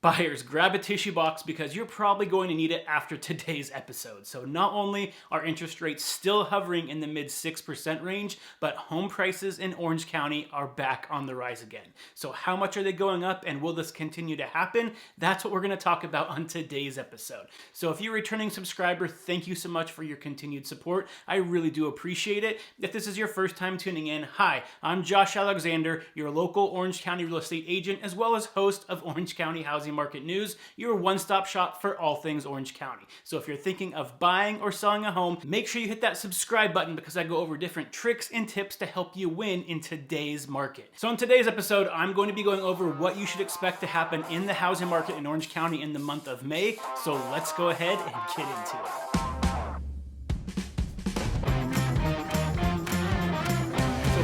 Buyers, grab a tissue box because you're probably going to need it after today's episode. So not only are interest rates still hovering in the mid 6% range, but home prices in Orange County are back on the rise again. So how much are they going up and will this continue to happen? That's what we're going to talk about on today's episode. So if you're a returning subscriber, thank you so much for your continued support. I really do appreciate it. If this is your first time tuning in, hi, I'm Josh Alexander, your local Orange County real estate agent, as well as host of Orange County Housing Market News, your one-stop shop for all things Orange County. So if you're thinking of buying or selling a home, make sure you hit that subscribe button because I go over different tricks and tips to help you win in today's market. So in today's episode, I'm going to be going over what you should expect to happen in the housing market in Orange County in the month of May. So let's go ahead and get into it.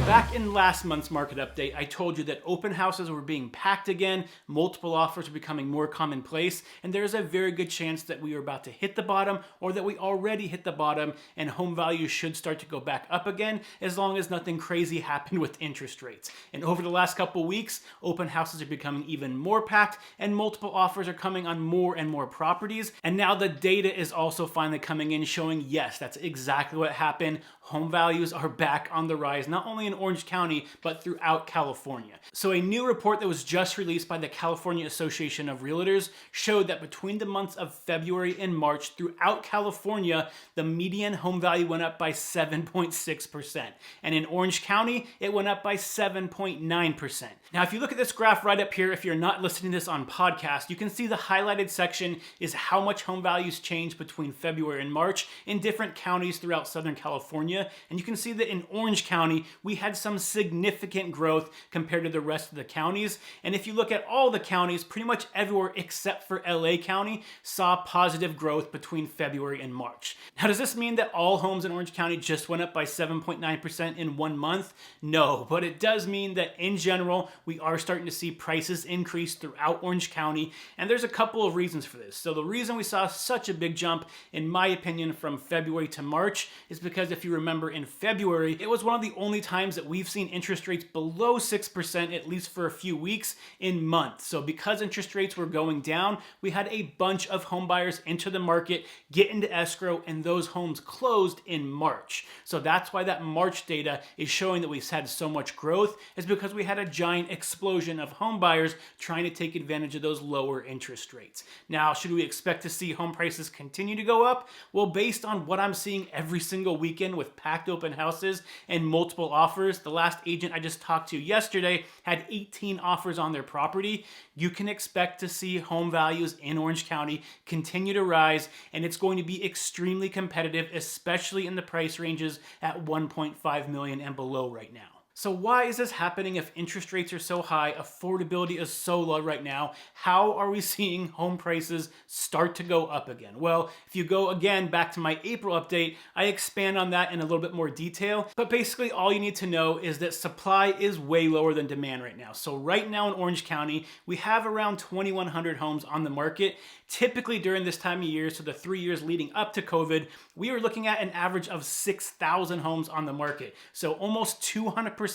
Back in last month's market update, I told you that open houses were being packed again, multiple offers were becoming more commonplace, and there's a very good chance that we are about to hit the bottom or that we already hit the bottom and home values should start to go back up again as long as nothing crazy happened with interest rates. And over the last couple weeks, open houses are becoming even more packed and multiple offers are coming on more and more properties. And now the data is also finally coming in showing yes, that's exactly what happened. Home values are back on the rise, not only in Orange County, but throughout California. So a new report that was just released by the California Association of Realtors showed that between the months of February and March throughout California, the median home value went up by 7.6%. And in Orange County, it went up by 7.9%. Now, if you look at this graph right up here, if you're not listening to this on podcast, you can see the highlighted section is how much home values changed between February and March in different counties throughout Southern California. And you can see that in Orange County, we had some significant growth compared to the rest of the counties. And if you look at all the counties, pretty much everywhere except for LA County saw positive growth between February and March. Now, does this mean that all homes in Orange County just went up by 7.9% in 1 month? No, but it does mean that in general, we are starting to see prices increase throughout Orange County. And there's a couple of reasons for this. So the reason we saw such a big jump, in my opinion, from February to March is because if you remember in February, it was one of the only times that we've seen interest rates below 6%, at least for a few weeks in months. So because interest rates were going down, we had a bunch of home buyers enter the market, get into escrow, and those homes closed in March. So that's why that March data is showing that we've had so much growth, is because we had a giant explosion of home buyers trying to take advantage of those lower interest rates. Now, should we expect to see home prices continue to go up? Well, based on what I'm seeing every single weekend with packed open houses and multiple offers, the last agent I just talked to yesterday had 18 offers on their property. You can expect to see home values in Orange County continue to rise, and it's going to be extremely competitive, especially in the price ranges at 1.5 million and below right now. So why is this happening if interest rates are so high, affordability is so low right now? How are we seeing home prices start to go up again? Well, if you go again back to my April update, I expand on that in a little bit more detail. But basically all you need to know is that supply is way lower than demand right now. So right now in Orange County, we have around 2,100 homes on the market. Typically during this time of year, so the 3 years leading up to COVID, we were looking at an average of 6,000 homes on the market. So almost 200%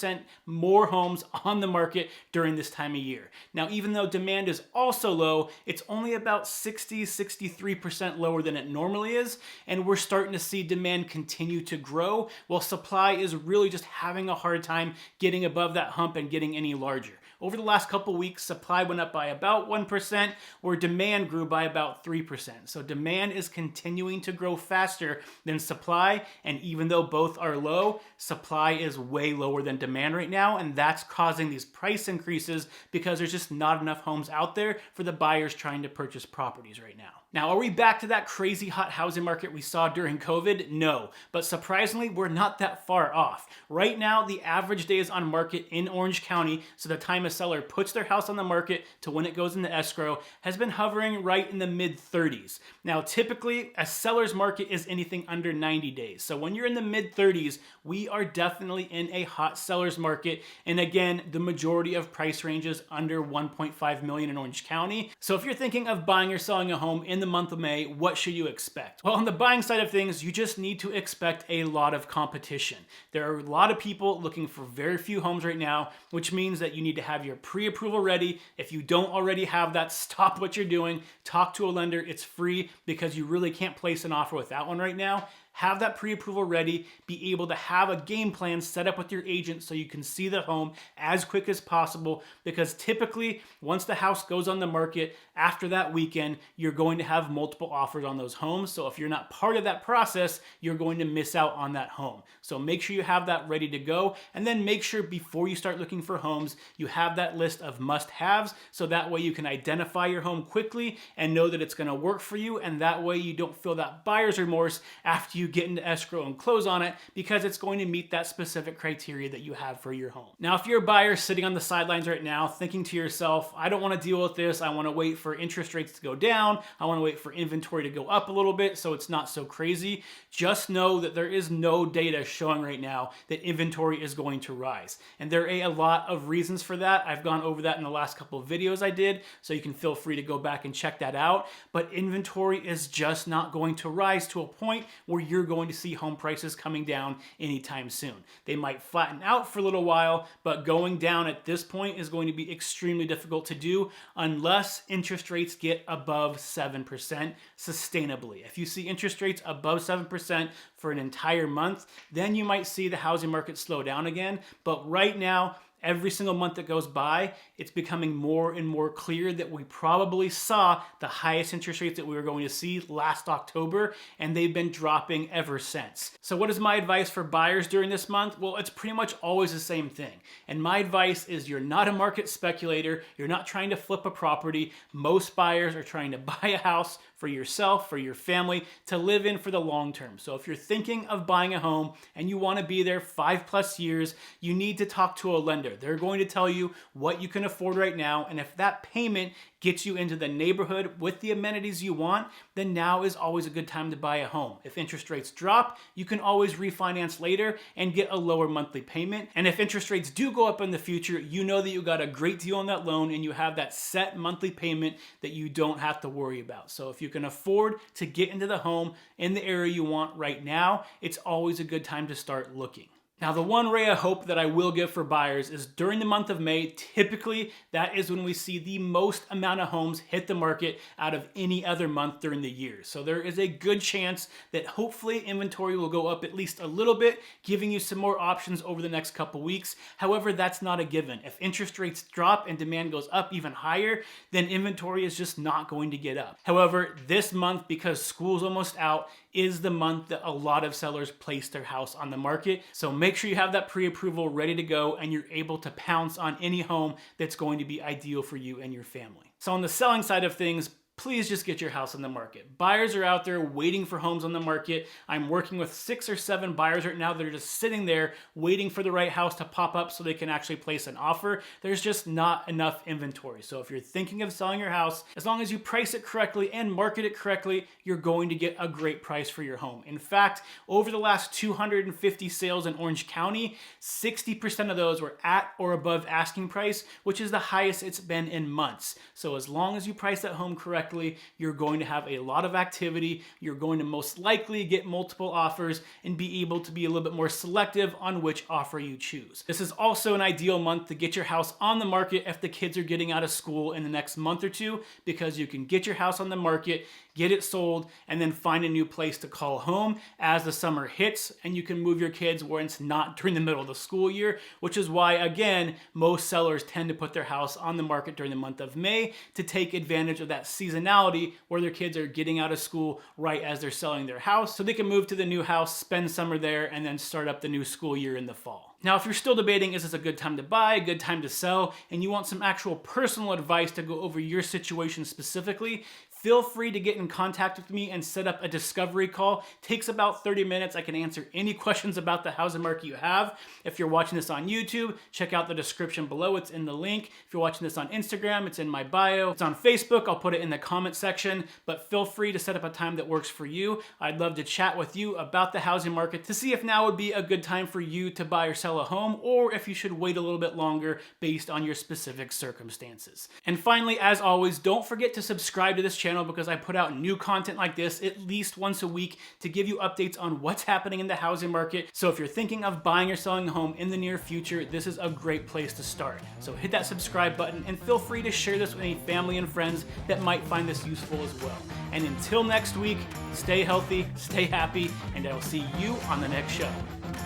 more homes on the market during this time of year. Now, even though demand is also low, it's only about 63% lower than it normally is, and we're starting to see demand continue to grow, while supply is really just having a hard time getting above that hump and getting any larger. Over the last couple weeks, supply went up by about 1%, where demand grew by about 3%. So demand is continuing to grow faster than supply, and even though both are low, supply is way lower than demand right now, and that's causing these price increases because there's just not enough homes out there for the buyers trying to purchase properties right now. Now, are we back to that crazy hot housing market we saw during COVID? No, but surprisingly, we're not that far off. Right now, the average days on market in Orange County, so the time a seller puts their house on the market to when it goes into escrow, has been hovering right in the mid-30s. Now, typically, a seller's market is anything under 90 days. So when you're in the mid-30s, we are definitely in a hot seller's market. And again, the majority of price ranges under 1.5 million in Orange County. So if you're thinking of buying or selling a home in the month of May, what should you expect? Well, on the buying side of things, you just need to expect a lot of competition. There are a lot of people looking for very few homes right now, which means that you need to have have your pre-approval ready. If you don't already have that, stop what you're doing, talk to a lender. It's free because you really can't place an offer without one right now. Have that pre-approval ready, be able to have a game plan set up with your agent so you can see the home as quick as possible, because typically once the house goes on the market, after that weekend, you're going to have multiple offers on those homes. So if you're not part of that process, you're going to miss out on that home. So make sure you have that ready to go, and then make sure before you start looking for homes, you have that list of must-haves, so that way you can identify your home quickly and know that it's going to work for you, and that way you don't feel that buyer's remorse after you get into escrow and close on it, because it's going to meet that specific criteria that you have for your home. Now, if you're a buyer sitting on the sidelines right now thinking to yourself, I don't want to deal with this, I want to wait for interest rates to go down, I want to wait for inventory to go up a little bit so it's not so crazy, just know that there is no data showing right now that inventory is going to rise. And there are a lot of reasons for that. I've gone over that in the last couple of videos I did, so you can feel free to go back and check that out. But inventory is just not going to rise to a point where you're going to see home prices coming down anytime soon. They might flatten out for a little while, but going down at this point is going to be extremely difficult to do unless interest rates get above 7% sustainably. If you see interest rates above 7% for an entire month, then you might see the housing market slow down again. But right now, every single month that goes by, it's becoming more and more clear that we probably saw the highest interest rates that we were going to see last October, and they've been dropping ever since. So what is my advice for buyers during this month? Well, it's pretty much always the same thing. And my advice is, you're not a market speculator, you're not trying to flip a property. Most buyers are trying to buy a house for yourself, for your family, to live in for the long term. So if you're thinking of buying a home and you want to be there 5+ years, you need to talk to a lender. They're going to tell you what you can afford right now, and if that payment gets you into the neighborhood with the amenities you want, then now is always a good time to buy a home. If interest rates drop, you can always refinance later and get a lower monthly payment. And if interest rates do go up in the future, you know that you got a great deal on that loan and you have that set monthly payment that you don't have to worry about. So if you can afford to get into the home in the area you want right now, it's always a good time to start looking. Now, the one ray of hope that I will give for buyers is during the month of May, typically that is when we see the most amount of homes hit the market out of any other month during the year. So there is a good chance that hopefully inventory will go up at least a little bit, giving you some more options over the next couple weeks. However, that's not a given. If interest rates drop and demand goes up even higher, then inventory is just not going to get up. However, this month, because school's almost out, is the month that a lot of sellers place their house on the market. So make sure you have that pre-approval ready to go and you're able to pounce on any home that's going to be ideal for you and your family. So on the selling side of things, please just get your house on the market. Buyers are out there waiting for homes on the market. I'm working with 6 or 7 buyers right now that are just sitting there waiting for the right house to pop up so they can actually place an offer. There's just not enough inventory. So if you're thinking of selling your house, as long as you price it correctly and market it correctly, you're going to get a great price for your home. In fact, over the last 250 sales in Orange County, 60% of those were at or above asking price, which is the highest it's been in months. So as long as you price that home correctly, you're going to have a lot of activity. You're going to most likely get multiple offers and be able to be a little bit more selective on which offer you choose. This is also an ideal month to get your house on the market if the kids are getting out of school in the next month or two, because you can get your house on the market, get it sold, and then find a new place to call home as the summer hits, and you can move your kids where it's not during the middle of the school year, which is why, again, most sellers tend to put their house on the market during the month of May to take advantage of that seasonality where their kids are getting out of school right as they're selling their house, so they can move to the new house, spend summer there, and then start up the new school year in the fall. Now, if you're still debating, is this a good time to buy, a good time to sell, and you want some actual personal advice to go over your situation specifically, feel free to get in contact with me and set up a discovery call. Takes about 30 minutes. I can answer any questions about the housing market you have. If you're watching this on YouTube, check out the description below. It's in the link. If you're watching this on Instagram, it's in my bio. It's on Facebook. I'll put it in the comment section, but feel free to set up a time that works for you. I'd love to chat with you about the housing market to see if now would be a good time for you to buy or sell sell a home or if you should wait a little bit longer based on your specific circumstances. And finally, as always, don't forget to subscribe to this channel because I put out new content like this at least once a week to give you updates on what's happening in the housing market. So if you're thinking of buying or selling a home in the near future, this is a great place to start. So hit that subscribe button and feel free to share this with any family and friends that might find this useful as well. And until next week, stay healthy, stay happy, and I will see you on the next show.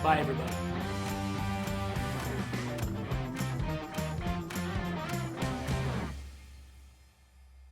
Bye, everybody.